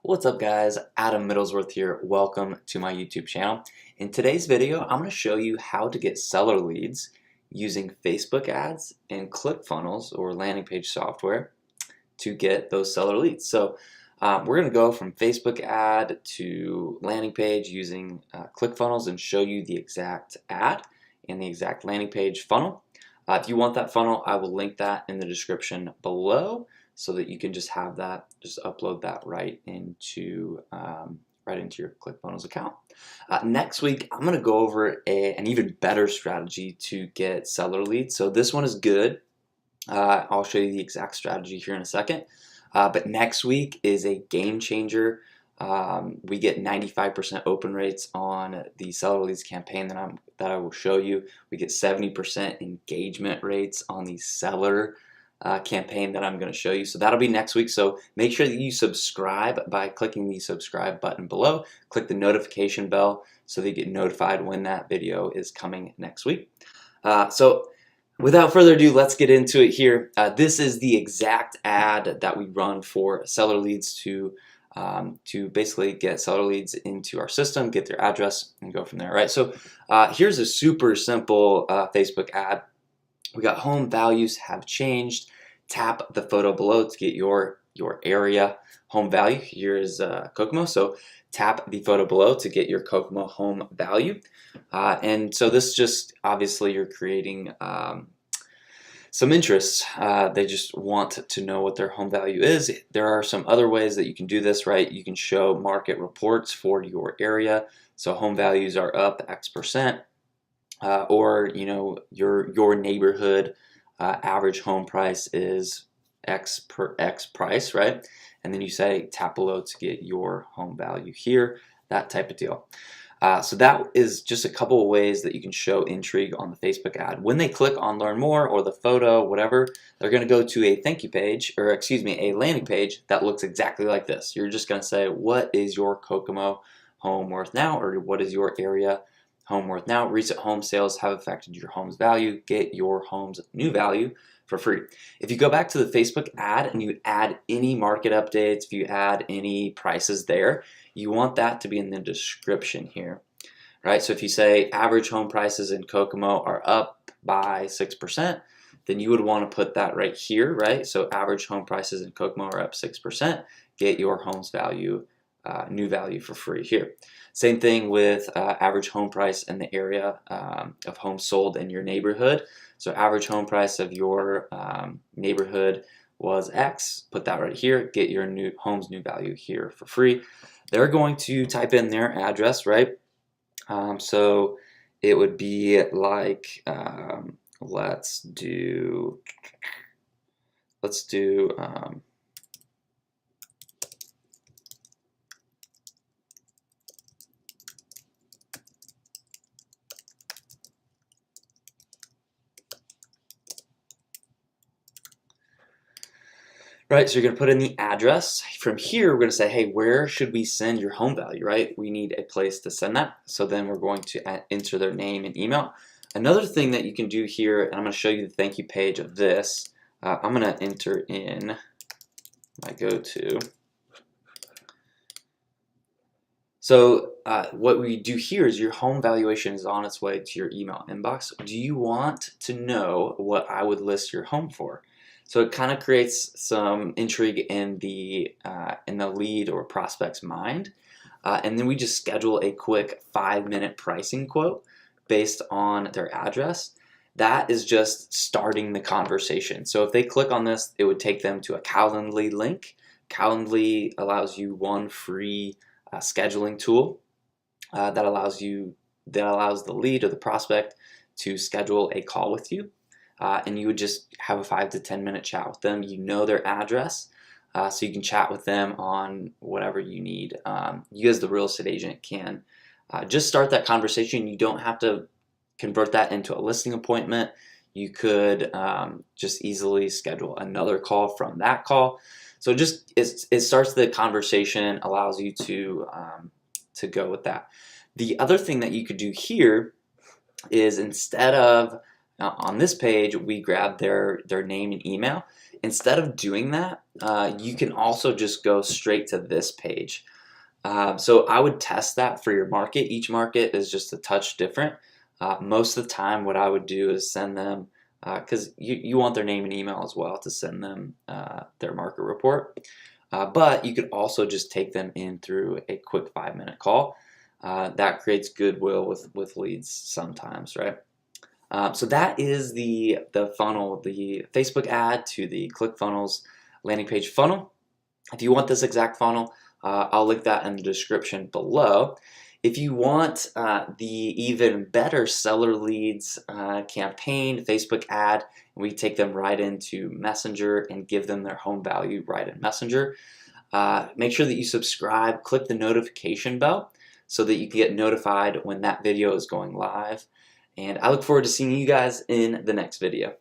What's up guys, Adam Middlesworth here. Welcome to my YouTube channel. In today's video, I'm going to show you how to get seller leads using Facebook ads and ClickFunnels or landing page software to get those seller leads. So we're going to go from Facebook ad to landing page using ClickFunnels and show you the exact ad and the exact landing page funnel. If you want that funnel, I will link that in the description below, so that you can just have that, just upload that right into your ClickFunnels account. Next week, I'm going to go over an even better strategy to get seller leads. So this one is good. I'll show you the exact strategy here in a second. But next week is a game changer. We get 95% open rates on the seller leads campaign that I will show you. We get 70% engagement rates on the seller campaign that I'm going to show you. So that'll be next week. So make sure that you subscribe by clicking the subscribe button below. Click the notification bell so that you get notified when that video is coming next week. So without further ado, let's get into it here. This is the exact ad that we run for seller leads to basically get seller leads into our system, get their address, and go from there. Right. So here's a super simple Facebook ad. We got home values have changed. Tap the photo below to get your area home value. Here is Kokomo, so tap the photo below to get your Kokomo home value. And so this just, obviously you're creating some interest. They just want to know what their home value is. There are some other ways that you can do this, right? You can show market reports for your area. So home values are up X%. Or your neighborhood average home price is X per X price, right? And then you say tap below to get your home value here, that type of deal. So that is just a couple of ways that you can show intrigue on the Facebook ad. When they click on learn more or the photo, whatever, they're going to go to a thank you page, or excuse me, a landing page that looks exactly like this. You're just going to say, what is your Kokomo home worth now, or what is your area home worth now? Recent home sales have affected your home's value. Get your home's new value for free. If you go back to the Facebook ad and you add any market updates, if you add any prices there, you want that to be in the description here, right? So if you say average home prices in Kokomo are up by 6%, then you would want to put that right here, right? So average home prices in Kokomo are up 6%. Get your home's value, new value for free here. Same thing with average home price in the area of homes sold in your neighborhood. So average home price of your neighborhood was X. Put that right here. Get your home's new value here for free. They're going to type in their address, right? So it would be like, let's do right, so you're going to put in the address. From here, we're going to say, hey, where should we send your home value, right? We need a place to send that. So then we're going to enter their name and email. Another thing that you can do here, and I'm going to show you the thank you page of this. I'm going to enter in my go-to. So what we do here is your home valuation is on its way to your email inbox. Do you want to know what I would list your home for? So it kind of creates some intrigue in the lead or prospect's mind. And then we just schedule a quick 5-minute pricing quote based on their address. That is just starting the conversation. So if they click on this, it would take them to a Calendly link. Calendly allows you one free scheduling tool that allows the lead or the prospect to schedule a call with you. And you would just have a 5 to 10 minute chat with them. You know their address, so you can chat with them on whatever you need. You as the real estate agent can just start that conversation. You don't have to convert that into a listing appointment. You could just easily schedule another call from that call. So just it starts the conversation, allows you to go with that. The other thing that you could do here is, instead of on this page we grab their name and email, instead of doing that, you can also just go straight to this page. So I would test that for your market. Each market is just a touch different. Most of the time what I would do is send them, because you want their name and email as well to send them their market report. But you could also just take them in through a quick 5-minute call. That creates goodwill with leads sometimes, right? So that is the funnel, the Facebook ad to the ClickFunnels landing page funnel. If you want this exact funnel, I'll link that in the description below. If you want the even better seller leads campaign Facebook ad, we take them right into Messenger and give them their home value right in Messenger. Make sure that you subscribe, click the notification bell so that you can get notified when that video is going live. And I look forward to seeing you guys in the next video.